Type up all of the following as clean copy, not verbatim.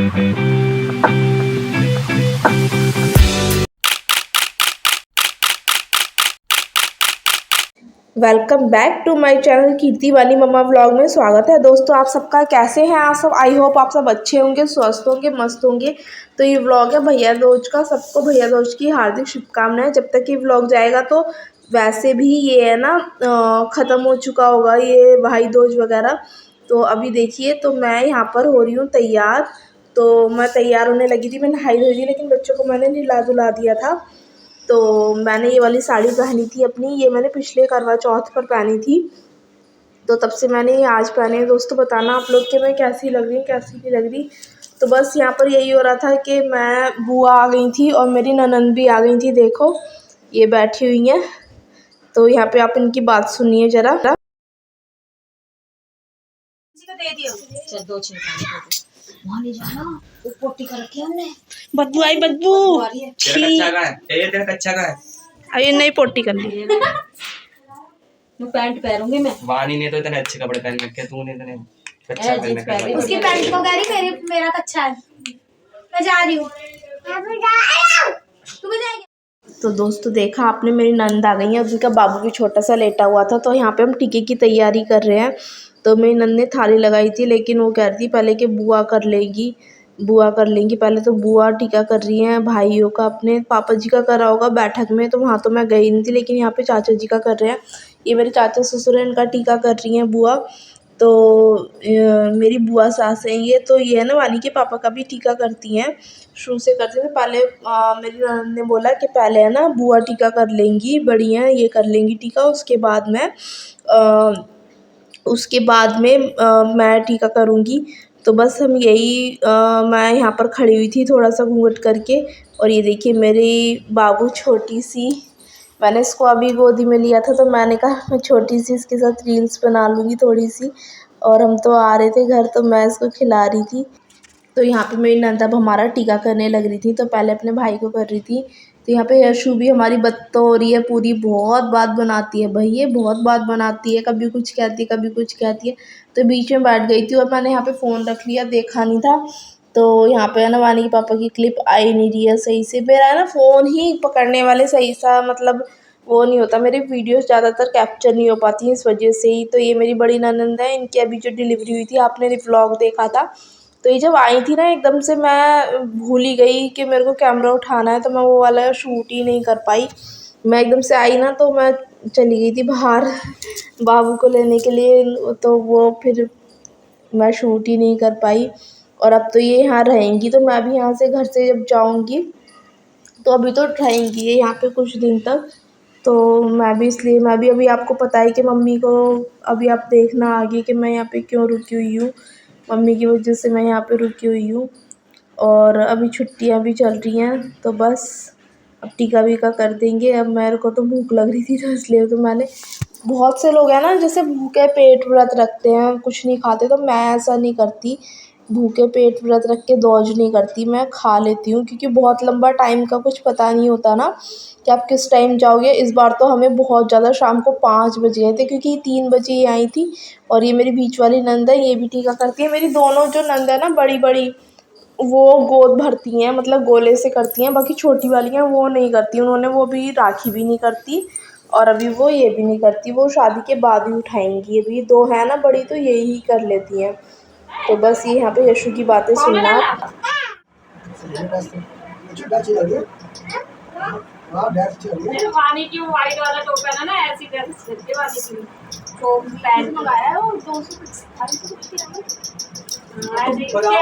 Welcome back to my channel Kirti Vani mumma vlog में स्वागत है। दोस्तों आप सबका कैसे हैं आप सब। आई होप आप सब अच्छे होंगे, स्वस्थ होंगे, मस्त होंगे। तो ये व्लॉग है भैया दूज का। सबको भैया दूज की हार्दिक शुभकामनाएं। जब तक ये व्लॉग जाएगा तो वैसे भी ये है ना ख़त्म हो चुका होगा ये भाई दूज वगैरह। तो अभी देखिए, तो मैं यहाँ पर हो रही हूँ तैयार। तो मैं तैयार होने लगी थी, मैं नहाई धोई थी, लेकिन बच्चों को मैंने नहला धुला दिया था। तो मैंने ये वाली साड़ी पहनी थी अपनी, ये मैंने पिछले करवा चौथ पर पहनी थी। तो तब से मैंने ये आज पहने हैं। दोस्तों बताना आप लोग कि मैं कैसी लग रही हूँ, कैसी नहीं लग रही। तो बस यहाँ पर यही हो रहा था कि मैं बुआ आ गई थी और मेरी ननंद भी आ गई थी। देखो ये बैठी हुई हैं। तो यहाँ पे आप इनकी बात सुनिए ज़रा। बदबू आई, बदबू। अरे नहीं, पोटी कर ली। पैंट पहनूंगी मैं। वानी ने तो इतने अच्छे कपड़े पहन रखे, तूने इतने कच्चा पहन रखा। उसकी पैंट को कह रही मेरा कच्चा है, मैं जा रही हूँ। तू भी जाएगी? तो दोस्तों देखा आपने, मेरी नंद आ गई है। उनका बाबू भी छोटा सा लेटा हुआ था। तो यहाँ पे हम टीके की तैयारी कर रहे हैं। तो मेरी नंद ने थाली लगाई थी, लेकिन वो कह रही थी पहले कि बुआ कर लेगी, बुआ कर लेंगी पहले। तो बुआ टीका कर रही हैं भाइयों का। अपने पापा जी का करा होगा बैठक में, तो वहाँ तो मैं गई नहीं थी, लेकिन यहाँ पे चाचा जी का कर रहे हैं। ये मेरे चाचा ससुर हैं, इनका टीका कर रही हैं बुआ। तो मेरी बुआ सास हैं ये। तो ये है ना वानी के पापा का भी टीका करती हैं, शुरू से करते थे। पहले मेरी ननद ने बोला कि पहले है ना बुआ टीका कर लेंगी, बड़ी हैं ये कर लेंगी टीका, उसके बाद में मैं टीका करूँगी। तो बस हम यही मैं यहाँ पर खड़ी हुई थी थोड़ा सा घूंघट करके। और ये देखिए मेरी बाबू छोटी सी, मैंने इसको अभी गोदी में लिया था। तो मैंने कहा मैं छोटी सी इसके साथ रील्स बना लूँगी थोड़ी सी। और हम तो आ रहे थे घर, तो मैं इसको खिला रही थी। तो यहाँ पे मेरी नंद अब हमारा टीका करने लग रही थी। तो पहले अपने भाई को कर रही थी। तो यहाँ पे यशु भी हमारी बत्तो हो रही है पूरी। बहुत बात बनाती है भाई, ये बहुत बात बनाती है, कभी कुछ कहती है कभी कुछ कहती है। तो बीच में बैठ गई थी और मैंने यहाँ पे फ़ोन रख लिया, देखा नहीं था। तो यहाँ पे है ना वानी के पापा की क्लिप आई नहीं रही है सही से। मेरा है ना फ़ोन ही पकड़ने वाले सही सा मतलब वो नहीं होता, मेरी वीडियोस ज़्यादातर कैप्चर नहीं हो पाती हैं इस वजह से ही। तो ये मेरी बड़ी ननंद है, इनकी अभी जो डिलीवरी हुई थी आपने व्लॉग देखा था। तो ये जब आई थी ना एकदम से मैं भूल ही गई कि मेरे को कैमरा उठाना है। तो मैं वो वाला शूट ही नहीं कर पाई। मैं एकदम से आई ना, तो मैं चली गई थी बाहर बाबू को लेने के लिए। तो वो फिर मैं शूट ही नहीं कर पाई। और अब तो ये यहाँ रहेंगी, तो मैं भी यहाँ से घर से जब जाऊँगी तो अभी तो रहेंगी ये यहाँ पे कुछ दिन तक। तो मैं भी अभी आपको पता है कि मम्मी को अभी आप देखना आगे कि मैं यहाँ पे क्यों रुकी हुई हूँ। मम्मी की वजह से मैं यहाँ पे रुकी हुई हूँ। और अभी छुट्टियाँ भी चल रही हैं, तो बस अब टीका वीका कर देंगे। अब मेरे को तो भूख लग रही थी, तो इसलिए तो मैंने, बहुत से लोग हैं ना जैसे भूखे पेट व्रत रखते हैं, कुछ नहीं खाते। तो मैं ऐसा नहीं करती, भूखे पेट व्रत रख के दौज नहीं करती, मैं खा लेती हूँ। क्योंकि बहुत लंबा टाइम का कुछ पता नहीं होता ना कि आप किस टाइम जाओगे। इस बार तो हमें बहुत ज़्यादा शाम को 5 बज गए थे, क्योंकि 3 बजे ये आई थी। और ये मेरी बीच वाली नंद है, ये भी टीका करती है। मेरी दोनों जो नंद है ना बड़ी बड़ी, वो गोद भरती हैं, मतलब गोले से करती हैं। बाकी छोटी वाली हैं वो नहीं करती, उन्होंने वो भी राखी भी नहीं करती। और अभी वो ये भी नहीं करती, वो शादी के बाद ही उठाएंगी। अभी 2 है ना बड़ी, तो यही कर लेती हैं। तो बस ये यहाँ पे यशु की बातें सुनना आप। वानी की वाइट वाला टॉप है ना, ऐसी ड्रेस करके वानी की टॉप पैंट मंगाया है वो 250 कुछ की है।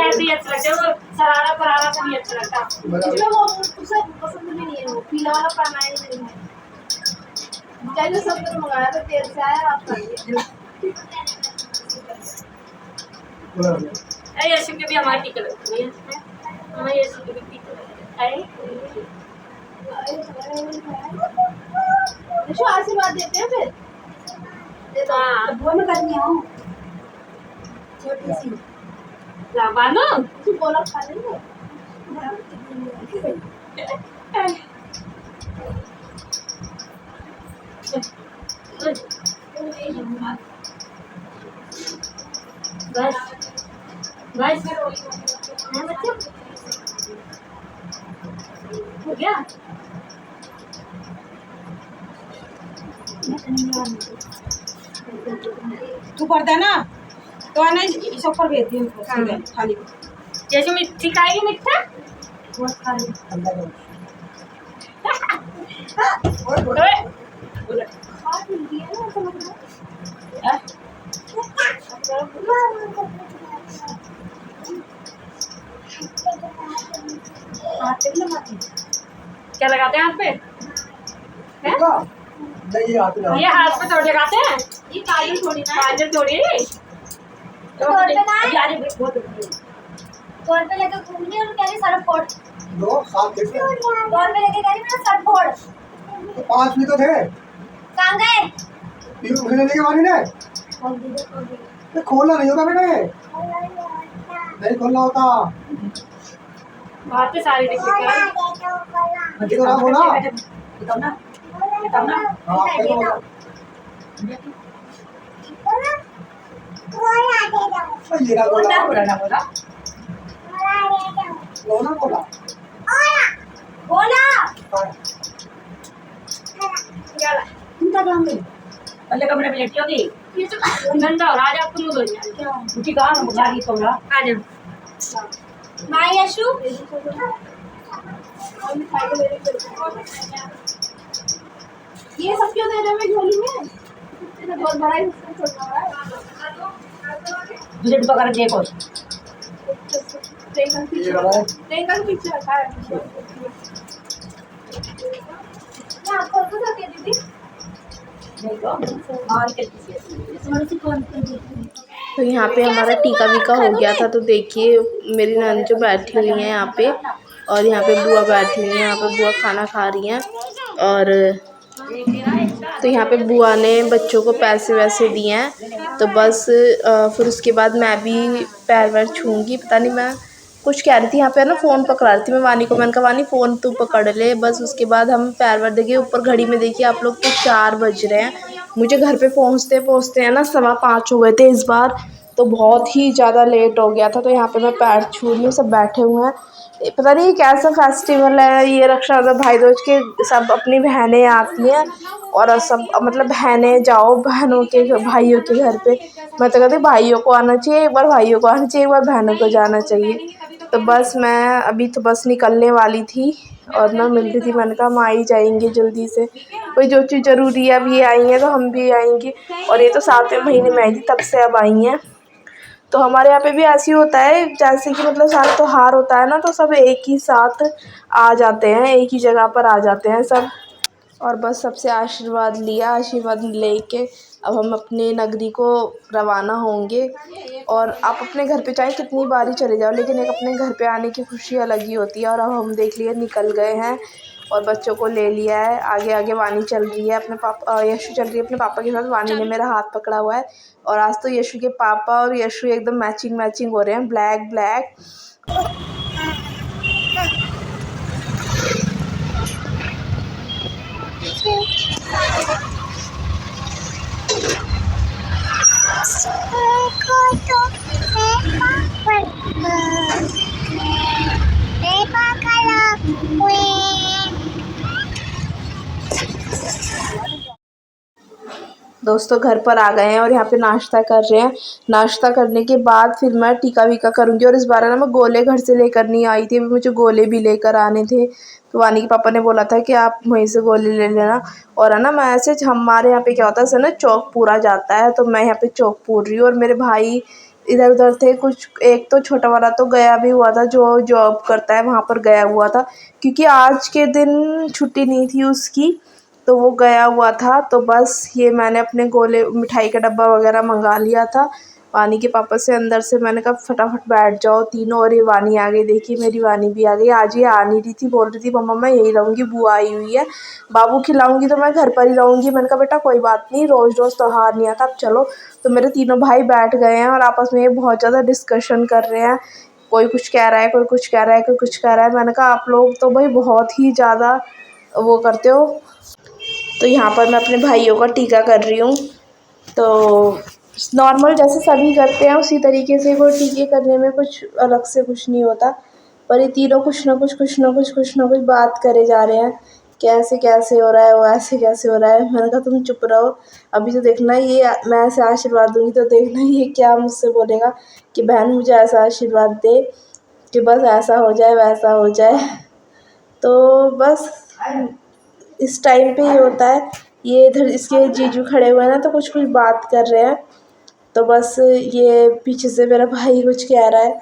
ऐसे अच्छा लगता है वो, सरारा परारा सा नहीं अच्छा लगता। इसमें वो उसे पसंद भी नहीं है, वो पीला वाला पहना ही नहीं है। जैसे सब कुछ मंगाया था तेल से आया आपका। अरे यशु के भी हमारी टिकट लगती है, हमारे यशु के भी टिकट है। यशु आशीर्वाद देते हैं फिर। हाँ वो मैं करनी हूँ छोटी सी लाबानो तू बोला खा लेंगे। बस बस बच्चे हो गया तू कर देना तो है ना इस ऊपर भेज दी उनको हाँ। सीधे थाली पे। जैसे मिर्ची खाएगी मीठा वो खा ली अंदर जाओ। ओए, हैं? हाथ पे भी लगाती क्या लगाते हैं हाथ पे हैं? नहीं हाथ लगा ये हाथ पे थोड़ी लगाते हैं ये काजल थोड़ी ना काजल थोड़ी तो यार बहुत तौर पे लेके घूम रही और कह रही सर फोड़ दो सात थे तौर पे लेके कह रही मेरा सर फोड़ तो पांच भी तो थे कहाँ गए तीन उठने लेके वाली ने ये खोलना नहीं होता बेटा ये नहीं खोलना होता बात तो सारी दिख रही है अच्छी तरह बोला बताओ ना हाँ आपके तो बोला ये ना बोला ना बोला लो ना बोला बोला पहले कमरे में लेटी होगी ये तो गंदा हो रहा है आपको मुंह धो लिया उठी कहाँ बुला रही तो रहा आ जाओ माई यशु ये सब क्यों दे रहे हैं झोली में बहुत बड़ा ही तुझे डुबा कर देखो ये रहा है पीछे रखा है आपको तो दे दीदी देखो और के तो यहाँ पे हमारा टीका वीका हो गया था। तो देखिए मेरी नानी जो बैठी हुई है यहाँ पे, और यहाँ पे बुआ बैठी हुई है, यहाँ पे बुआ खाना खा रही हैं। और तो यहाँ पे बुआ ने बच्चों को पैसे वैसे दिए हैं। तो बस फिर उसके बाद मैं भी पैर वैर छूँगी। पता नहीं मैं कुछ कह रही थी यहाँ पे ना, फ़ोन पकड़ा रही थी मैं वानी को। मैंने कहा वानी फ़ोन तू पकड़ ले। बस उसके बाद हम पैर वैर देखिए ऊपर घड़ी में देखिए आप लोग तो 4 बज रहे हैं। मुझे घर पे पहुँचते पहुँचते हैं ना 5:15 हो गए थे इस बार। तो बहुत ही ज़्यादा लेट हो गया था। तो यहाँ पे मैं पैर छू रही हूँ, सब बैठे हुए हैं। पता नहीं कैसा फेस्टिवल है ये, रक्षाबंधन भाई दूज के सब अपनी बहनें आती हैं और सब मतलब बहनें जाओ बहनों के भाइयों के घर पे। मैं तो कहती भाइयों को आना चाहिए एक बार, भाइयों को आना चाहिए एक बार, बहनों को जाना चाहिए। तो बस मैं अभी तो बस निकलने वाली थी और ना मिल रही थी। मैंने कहा हम आ ही जाएंगे जल्दी से, कोई जो चीज़ ज़रूरी है अब ये आई हैं तो हम भी आएंगे। और ये तो 7वें महीने में आई थी तब से अब आई हैं। तो हमारे यहाँ पे भी ऐसे ही होता है जैसे कि मतलब सारा त्योहार होता है ना, तो सब एक ही साथ आ जाते हैं, एक ही जगह पर आ जाते हैं सब। और बस सबसे आशीर्वाद लिया, आशीर्वाद लेके अब हम अपने नगरी को रवाना होंगे। और आप अपने घर पे चाहे कितनी बार ही चले जाओ, लेकिन एक अपने घर पे आने की खुशी अलग ही होती है। और अब हम देख लिए निकल गए हैं और बच्चों को ले लिया है। आगे आगे वानी चल रही है अपने पापा, यशु चल रही है अपने पापा के साथ। वानी ने मेरा हाथ पकड़ा हुआ है। और आज तो यशु के पापा और यशु एकदम मैचिंग मैचिंग हो रहे हैं, ब्लैक ब्लैक। दोस्तों घर पर आ गए हैं और यहाँ पे नाश्ता कर रहे हैं। नाश्ता करने के बाद फिर मैं टीका वीका करूँगी। और इस बार ना मैं गोले घर से लेकर नहीं आई थी, अभी मुझे गोले भी लेकर आने थे। तो वानी के पापा ने बोला था कि आप वहीं से गोले ले लेना। और है ना मैं ऐसे हमारे यहाँ पे क्या होता है ना, चौक पूरा जाता है, तो मैं यहाँ पे चौक पूर रही हूँ। और मेरे भाई इधर उधर थे कुछ, एक तो छोटा वाला तो गया भी हुआ था जो जॉब करता है वहाँ पर गया हुआ था, क्योंकि आज के दिन छुट्टी नहीं थी उसकी, तो वो गया हुआ था। तो बस ये मैंने अपने गोले मिठाई का डब्बा वगैरह मंगा लिया था वानी के पापा से अंदर से। मैंने कहा फटाफट बैठ जाओ तीनों। और ये वानी आ गई, देखिए मेरी वानी भी आ गई। आज ये आ नहीं रही थी, बोल रही थी मम्मा मैं यही रहूँगी, बुआ आई हुई है, बाबू खिलाऊंगी तो मैं घर पर ही रहूँगी। मैंने कहा बेटा कोई बात नहीं, रोज़ रोज़ त्योहार नहीं आता, अब चलो। तो मेरे तीनों भाई बैठ गए हैं और आपस में ये बहुत ज़्यादा डिस्कशन कर रहे हैं। कोई कुछ कह रहा है, कोई कुछ कह रहा है, कोई कुछ कह रहा है। मैंने कहा आप लोग तो भाई बहुत ही ज़्यादा वो करते हो। तो यहाँ पर मैं अपने भाइयों का टीका कर रही हूँ। तो नॉर्मल जैसे सभी करते हैं उसी तरीके से, कोई टीके करने में कुछ अलग से कुछ नहीं होता। पर ये तीनों कुछ ना कुछ बात करे जा रहे हैं कि ऐसे कैसे हो रहा है, वो ऐसे कैसे हो रहा है। मैंने कहा तुम चुप रहो, अभी तो देखना ये मैं ऐसे आशीर्वाद दूंगी तो देखना ये क्या मुझसे बोलेगा कि बहन मुझे ऐसा आशीर्वाद दे कि बस ऐसा हो जाए वैसा हो जाए। तो बस इस टाइम पे ये होता है, ये इधर इसके जीजू खड़े हुए हैं ना तो कुछ बात कर रहे हैं, तो बस ये पीछे से मेरा भाई कुछ कह रहा है।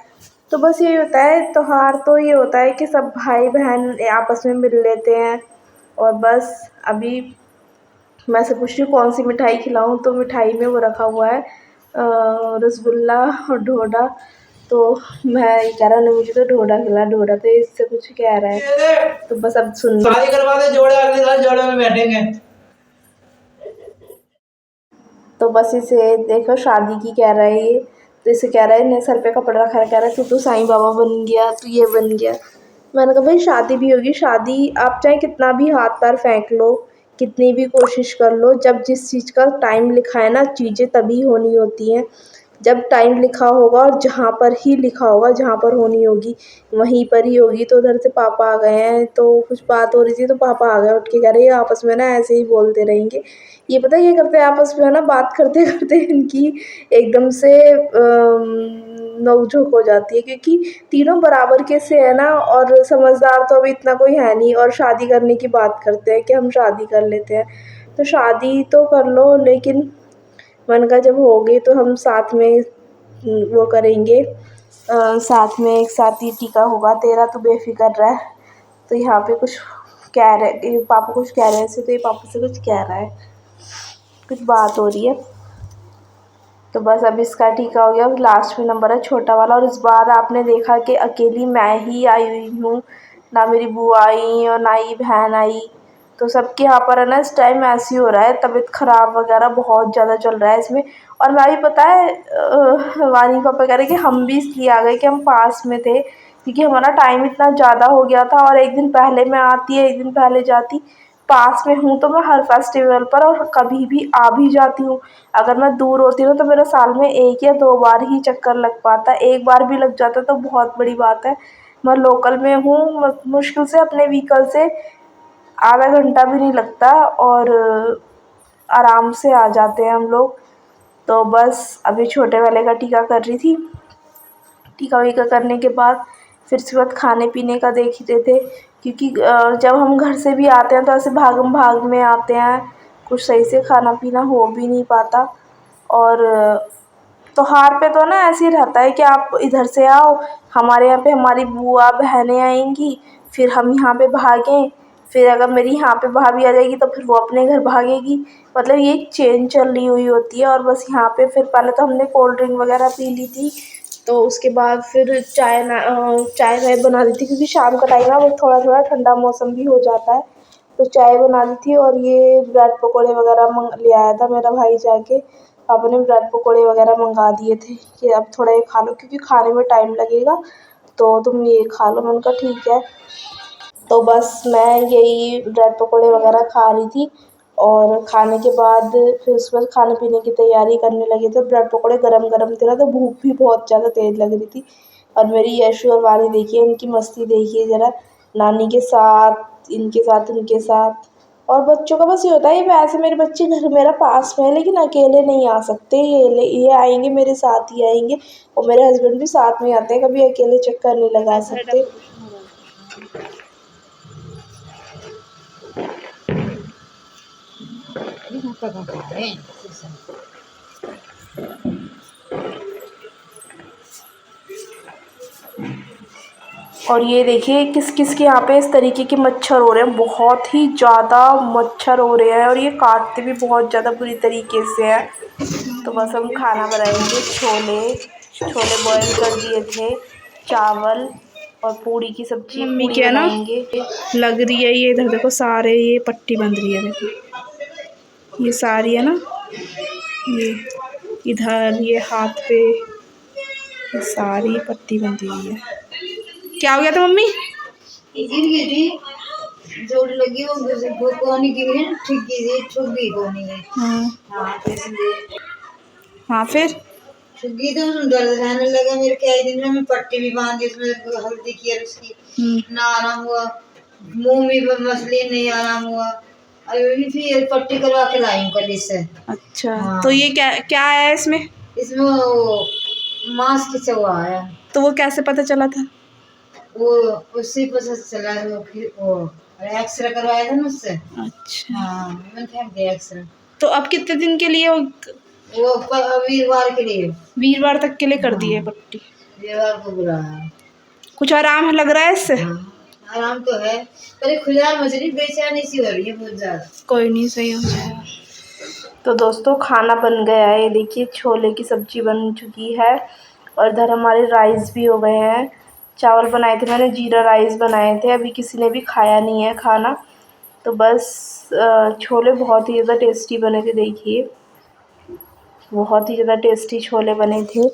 तो बस यही होता है त्योहार, तो ये होता है कि सब भाई बहन आपस में मिल लेते हैं। और बस अभी मैं से पूछ रही हूँ कौन सी मिठाई खिलाऊं, तो मिठाई में वो रखा हुआ है रसगुल्ला और ढोडा। तो मैं ये कह रहा नहीं मुझे तो ढोडा खिला, ढोडा तो इससे कुछ कह रहा है। तो बस अब सुन लो। शादी करवा दे, जोड़े अगले साल जोड़े में बैठेंगे। तो बस इसे देखो शादी की कह रहा है ये, तो इसे कह रहा है नए सर पे कपड़ा रखा है, कह रहा है तू तो साईं बाबा बन गया, तू ये बन गया। मैंने कहा भाई शादी भी होगी, शादी आप चाहे कितना भी हाथ पैर फेंक लो, कितनी भी कोशिश कर लो, जब जिस चीज़ का टाइम लिखा है ना चीज़ें तभी होनी होती हैं। जब टाइम लिखा होगा और जहाँ पर ही लिखा होगा, जहाँ पर होनी होगी वहीं पर ही होगी। तो उधर से पापा आ गए हैं, तो कुछ बात हो रही थी तो पापा आ गए उठ के, कह रहे हैं आपस में ना ऐसे ही बोलते रहेंगे। ये पता है ये करते हैं आपस में है ना, बात करते करते इनकी एकदम से नोक-झोंक हो जाती है, क्योंकि तीनों बराबर के से है ना, और समझदार तो अभी इतना कोई है नहीं, और शादी करने की बात करते हैं कि हम शादी कर लेते हैं। तो शादी तो कर लो, लेकिन मैंने कहा जब होगी तो हम साथ में वो करेंगे, साथ में एक साथ ही टीका होगा तेरा, तो बेफिक्र रह। तो यहाँ पे कुछ कह रहे, पापा कुछ कह रहे हैं इसे, तो ये पापा से कुछ कह रहा है, कुछ बात हो रही है। तो बस अब इसका टीका हो गया, लास्ट में नंबर है छोटा वाला। और इस बार आपने देखा कि अकेली मैं ही आई हुई हूँ, ना मेरी बुआ आई और ना ही बहन आई। तो सबके यहाँ पर है ना इस टाइम ऐसे ही हो रहा है, तबीयत ख़राब वगैरह बहुत ज़्यादा चल रहा है इसमें। और मैं भी पता है वानी पापा कह रहे कि हम भी इसलिए आ गए कि हम पास में थे, क्योंकि हमारा टाइम इतना ज़्यादा हो गया था, और एक दिन पहले मैं आती है एक दिन पहले जाती। पास में हूँ तो मैं हर फेस्टिवल पर और कभी भी आ भी जाती हूँ। अगर मैं दूर होती हूँ तो मेरा साल में 1 या 2 बार ही चक्कर लग पाता है, 1 बार भी लग जाता तो बहुत बड़ी बात है। मैं लोकल में हूँ, मुश्किल से अपने व्हीकल से आधा घंटा भी नहीं लगता, और आराम से आ जाते हैं हम लोग। तो बस अभी छोटे वाले का टीका कर रही थी, टीका वीका करने के बाद फिर उसके बाद खाने पीने का देख ही रहे थे, क्योंकि जब हम घर से भी आते हैं तो ऐसे भागम भाग में आते हैं, कुछ सही से खाना पीना हो भी नहीं पाता। और त्योहार पे तो ना ऐसे ही रहता है कि आप इधर से आओ, हमारे यहाँ पे हमारी बुआ बहनें आएंगी, फिर हम यहाँ पे भागें, फिर अगर मेरी यहाँ पे भाभी आ जाएगी तो फिर वो अपने घर भागेगी। मतलब ये एक चेन चल रही हुई होती है। और बस यहाँ पे फिर पहले तो हमने कोल्ड ड्रिंक वगैरह पी ली थी, तो उसके बाद फिर चाय वाय बना दी थी, क्योंकि शाम का टाइम है वो थोड़ा थोड़ा ठंडा मौसम भी हो जाता है। तो चाय बना दी थी, और ये ब्रेड पकौड़े वगैरह ले आया था मेरा भाई जाके। पापा ने ब्रेड पकौड़े वगैरह मंगा दिए थे कि अब थोड़ा ये खा लो, क्योंकि खाने में टाइम लगेगा, तो तुम ये खा लो। मैंने कहा ठीक है। तो बस मैं यही ब्रेड पकौड़े वगैरह खा रही थी, और खाने के बाद फिर उसके बाद खाने पीने की तैयारी करने लगे थे। ब्रेड पकौड़े गरम गरम थे ना, तो भूख भी बहुत ज़्यादा तेज़ लग रही थी। और मेरी यशु और वानी देखिए, इनकी मस्ती देखिए ज़रा, नानी के साथ इनके साथ उनके साथ। और बच्चों का बस ये होता है, वैसे मेरे बच्चे घर मेरा पास में है, लेकिन अकेले नहीं आ सकते, ये आएंगे मेरे साथ ही आएंगे, और मेरे हस्बैंड भी साथ में आते हैं, कभी अकेले चक्कर नहीं लगा सकते। और ये देखिए किस किस के यहाँ पे इस तरीके के मच्छर हो रहे हैं, बहुत ही ज़्यादा मच्छर हो रहे हैं, और ये काटते भी बहुत ज़्यादा बुरी तरीके से हैं। तो बस हम खाना बनाएंगे, छोले छोले बॉयल कर दिए थे, चावल और पूड़ी की सब्जी। मम्मी क्या ना लग रही है, ये इधर देखो सारे ये पट्टी बंध रही है, देखो ये सारी है ना, ये इधर ये हाथ पे ये सारी पट्टी बंधी हुई है। क्या हो गया था मम्मी? जोड़ लगी वो कोनी की है, ठीक है, ये ठुक गई कोनी है। हाँ हाँ तो इसलिए हाँ, फिर ठुगी तो दर्द रहने लगा मेरे कई दिन में। मैं पट्टी भी बांधी उसमें हल्दी की और उसकी ना आराम हुआ। मुंह में मसले नहीं आराम हुआ। अभी फिर पट्टी करवा के लाई हूँ कल से। अच्छा हाँ। तो ये क्या क्या है इसमें? इसमें वो मांस खिंचा हुआ है। तो वो कैसे पता चला था? वो उसी पर से चला है। वो एक्सरे करवाया था ना उससे। अच्छा हाँ मैंने फेंक दिया एक्सरे। तो अब कितने दिन के लिए वो वीरवार के लिए। वीरवार तक के लिए कर दी है पट्टी? वीरवार को बुलाया। कुछ आराम लग रहा है इससे? हाँ आराम तो है पर खुजलार मछली बेचैनी सी हो रही है बहुत ज्यादा। कोई नहीं, सही हो जाएगा। तो दोस्तों खाना बन गया है, ये देखिए छोले की सब्जी बन चुकी है और इधर हमारे राइस भी हो गए हैं। चावल बनाए थे मैंने, जीरा राइस बनाए थे, अभी किसी ने भी खाया नहीं है खाना। तो बस छोले बहुत ही ज़्यादा टेस्टी बने थे, देखिए बहुत ही ज़्यादा टेस्टी छोले बने थे।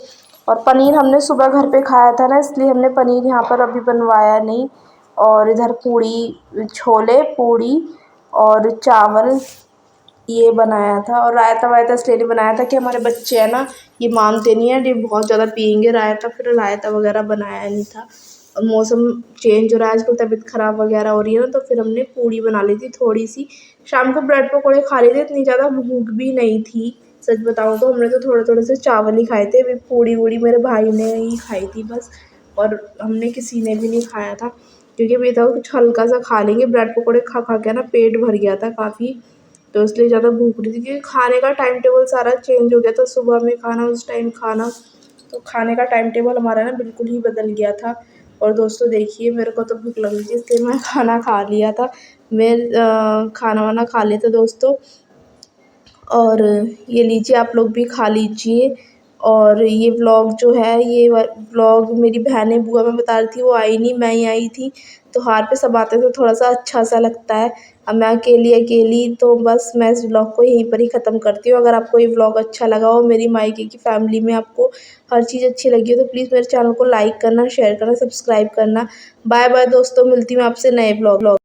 और पनीर हमने सुबह घर पे खाया था ना, इसलिए हमने पनीर यहाँ पर अभी बनवाया नहीं। और इधर पूड़ी, छोले, पूड़ी और चावल ये बनाया था। और रायता वायता इसलिए नहीं बनाया था कि हमारे बच्चे हैं ना, ये मानते नहीं हैं, ये बहुत ज़्यादा पियेंगे रायता, फिर रायता वगैरह बनाया नहीं था। और मौसम चेंज हो रहा है आजकल, तबीयत ख़राब वगैरह हो रही है ना, तो फिर हमने पूड़ी बना ली थी थोड़ी सी। शाम को ब्रेड पकौड़े खा लिए थे, इतनी ज़्यादा भूख भी नहीं थी सच बताऊँ तो। हमने तो थोड़े थोड़े से चावल ही खाए थे, अभी पूड़ी वूड़ी मेरे भाई ने ही खाई थी बस, और हमने किसी ने भी नहीं खाया था क्योंकि अभी था कुछ हल्का सा खा लेंगे। ब्रेड पकौड़े खा खा के ना पेट भर गया था काफ़ी, तो इसलिए ज़्यादा भूख रही थी क्योंकि खाने का टाइम टेबल सारा चेंज हो गया था। सुबह में खाना, उस टाइम खाना, तो खाने का टाइम टेबल हमारा ना बिल्कुल ही बदल गया था। और दोस्तों देखिए मेरे को तो भूख लग रही थी, इसलिए मैं खाना खा लिया था। मैं खाना वाना खा लिया था दोस्तों। और ये लीजिए आप लोग भी खा लीजिए। और ये व्लॉग जो है, ये व्लॉग मेरी बहनें, बुआ मैं बता रही थी, वो आई नहीं, मैं ही आई थी। त्योहार पे सब आते तो थोड़ा सा अच्छा सा लगता है, अब मैं अकेली तो बस मैं इस व्लॉग को यहीं पर ही ख़त्म करती हूँ। अगर आपको ये व्लॉग अच्छा लगा हो, मेरी मायके की फैमिली में आपको हर चीज़ अच्छी लगी हो, तो प्लीज़ मेरे चैनल को लाइक करना, शेयर करना, सब्सक्राइब करना। बाय बाय दोस्तों, मिलती हूँ आपसे नए व्लॉग।